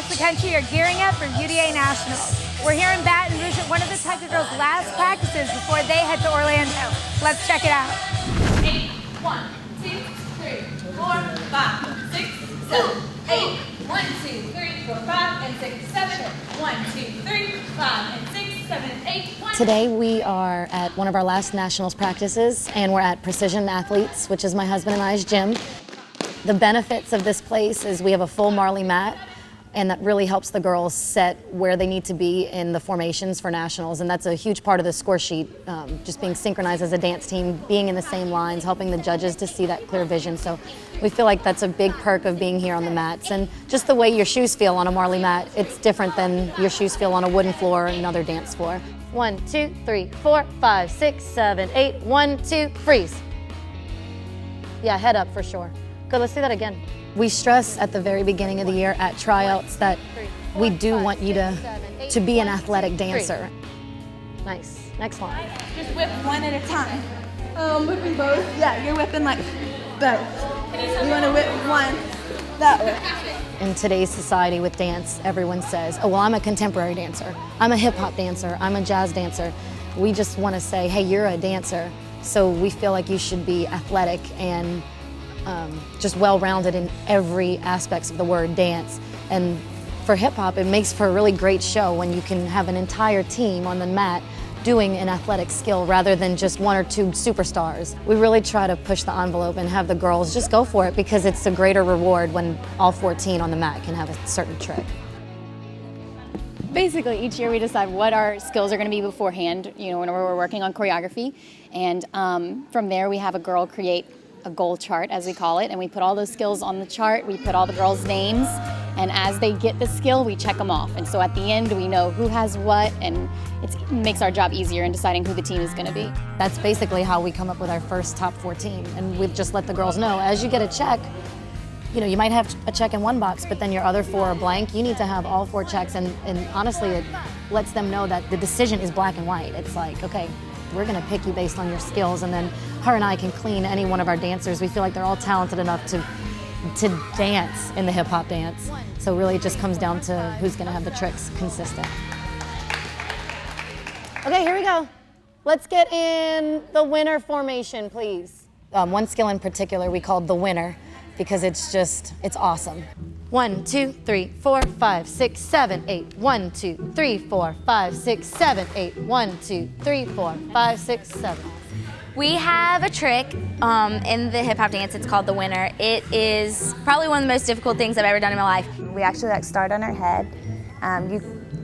across the country are gearing up for UDA Nationals. We're here in Baton Rouge at one of the Tiger girls' last practices before they head to Orlando. Let's check it out. 8, 1, 2, 3, 4, 5, 6, 7, 8, 1, 2, 3, 4, 5, and 6, 7, 1, 2, 3, 5, and 6, 7, 8, 1. Today we are at one of our last nationals practices, and we're at Precision Athletes, which is my husband and I's gym. The benefits of this place is we have a full Marley mat, and that really helps the girls set where they need to be in the formations for nationals, and that's a huge part of the score sheet, just being synchronized as a dance team, being in the same lines, helping the judges to see that clear vision. So we feel like that's a big perk of being here on the mats, and just the way your shoes feel on a Marley mat, it's different than your shoes feel on a wooden floor or another dance floor. 1, 2, 3, 4, 5, 6, 7, 8, 1, 2, freeze. Yeah, head up for sure. Good, let's do that again. We stress at the very beginning of the year at tryouts that we do want you to be an athletic dancer. Nice. Next one. Just whip one at a time. Whipping both. Yeah, you're whipping like both. You want to whip one that way. In today's society with dance, everyone says, oh, well, I'm a contemporary dancer. I'm a hip hop dancer. I'm a jazz dancer. We just want to say, hey, you're a dancer. So we feel like you should be athletic and just well-rounded in every aspect of the word dance. And for hip-hop, it makes for a really great show when you can have an entire team on the mat doing an athletic skill rather than just one or two superstars. We really try to push the envelope and have the girls just go for it because it's a greater reward when all 14 on the mat can have a certain trick. Basically, each year we decide what our skills are going to be beforehand, when we're working on choreography. And from there, we have a girl create a goal chart, as we call it, and we put all those skills on the chart. We put all the girls' names, and as they get the skill, we check them off. And so at the end, we know who has what, and it makes our job easier in deciding who the team is going to be. That's basically how we come up with our first top 14, and we just let the girls know, as you get a check, you might have a check in one box, but then your other 4 are blank. You need to have all 4 checks, and honestly, it lets them know that the decision is black and white. It's like, okay, we're gonna pick you based on your skills, and then her and I can clean any one of our dancers. We feel like they're all talented enough to dance in the hip hop dance. So really it just comes down to who's gonna have the tricks consistent. Okay, here we go. Let's get in the winner formation, please. One skill in particular we called the winner because it's awesome. 1, 2, 3, 4, 5, 6, 7, 8. 1, 2, 3, 4, 5, 6, 7, 8. 1, 2, 3, 4, 5, 6, 7. We have a trick in the hip hop dance. It's called the winner. It is probably one of the most difficult things I've ever done in my life. We actually start on our head. You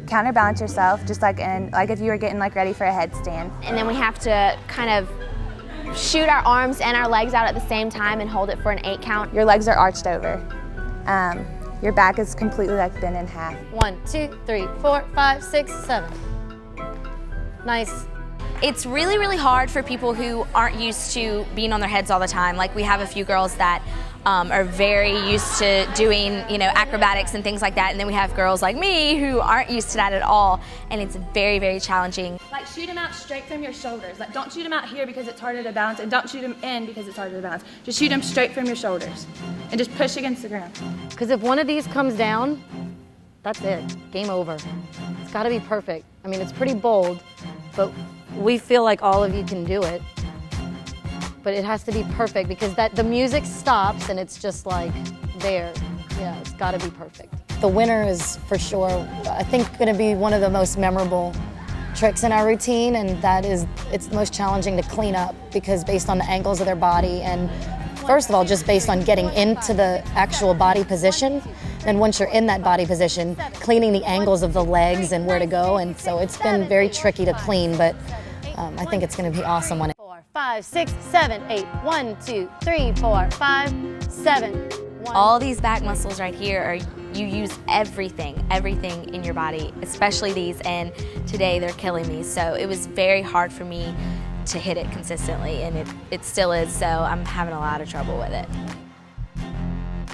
counterbalance yourself, just like if you were getting ready for a headstand. And then we have to kind of shoot our arms and our legs out at the same time and hold it for an 8 count. Your legs are arched over. Your back is completely bent in half. 1, 2, 3, 4, 5, 6, 7. Nice. It's really, really hard for people who aren't used to being on their heads all the time. Like we have a few girls that are very used to doing, acrobatics and things like that. And then we have girls like me who aren't used to that at all. And it's very, very challenging. Shoot them out straight from your shoulders. Don't shoot them out here because it's harder to balance, and don't shoot them in because it's harder to balance. Just shoot them straight from your shoulders and just push against the ground. Because if one of these comes down, that's it. Game over. It's got to be perfect. I mean, it's pretty bold, but we feel like all of you can do it. But it has to be perfect because the music stops and it's just like there. Yeah, it's got to be perfect. The winner is for sure, I think, going to be one of the most memorable tricks in our routine, and it's the most challenging to clean up because based on the angles of their body and first of all, just based on getting into the actual body position. Then once you're in that body position, cleaning the angles of the legs and where to go. And so it's been very tricky to clean, but I think it's going to be awesome when 4, 5, 6, 7, 8. 1, 2, 3, 4, 5, 7. All these back muscles right here you use everything in your body, especially these, and today they're killing me. So it was very hard for me to hit it consistently, and it still is, so I'm having a lot of trouble with it.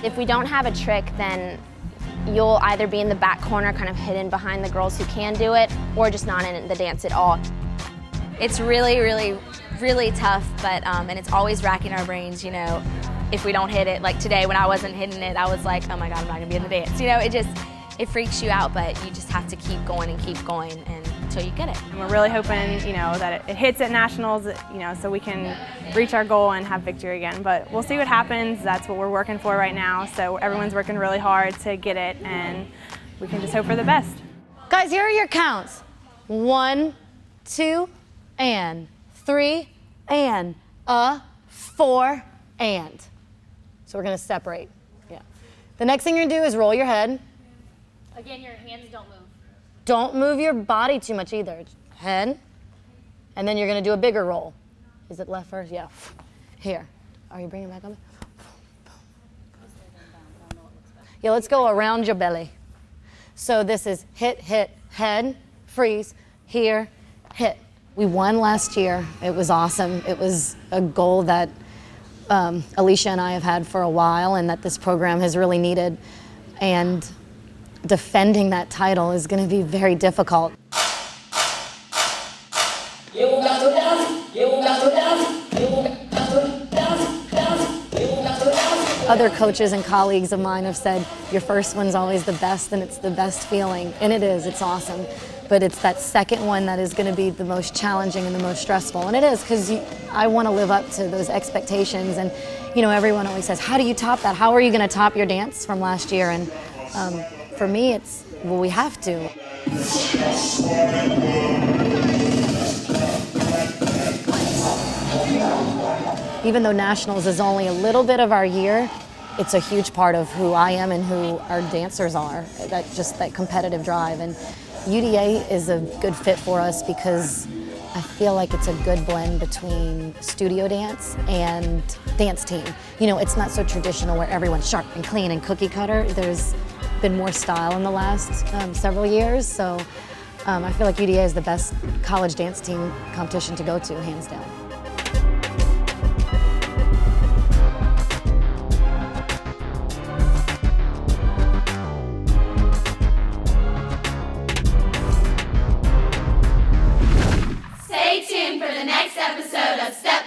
If we don't have a trick, then you'll either be in the back corner kind of hidden behind the girls who can do it, or just not in the dance at all. It's really, really, really tough, but and it's always racking our brains, if we don't hit it. Like today when I wasn't hitting it, I was like, oh my God, I'm not gonna be in the dance. it freaks you out, but you just have to keep going and until you get it. And we're really hoping, that it hits at nationals, so we can reach our goal and have victory again. But we'll see what happens. That's what we're working for right now. So everyone's working really hard to get it, and we can just hope for the best. Guys, here are your counts. 1, 2, and 3, and 4, and. So we're gonna separate. Yeah. The next thing you're gonna do is roll your head. Again, your hands don't move. Don't move your body too much either. Head, and then you're gonna do a bigger roll. Is it left first? Yeah. Here. Are you bringing it back up? Yeah, let's go around your belly. So this is hit, hit, head, freeze, here, hit. We won last year. It was awesome. It was a goal that Alicia and I have had for a while and that this program has really needed. And defending that title is going to be very difficult. Other coaches and colleagues of mine have said, your first one's always the best and it's the best feeling. And it is, it's awesome. But it's that second one that is going to be the most challenging and the most stressful. And it is, because I want to live up to those expectations. And, everyone always says, how do you top that? How are you going to top your dance from last year? And for me, it's, well, we have to. Even though Nationals is only a little bit of our year, it's a huge part of who I am and who our dancers are, that competitive drive. And UDA is a good fit for us because I feel like it's a good blend between studio dance and dance team. It's not so traditional where everyone's sharp and clean and cookie cutter. There's been more style in the last several years, so I feel like UDA is the best college dance team competition to go to, hands down. Stay tuned for the next episode of Step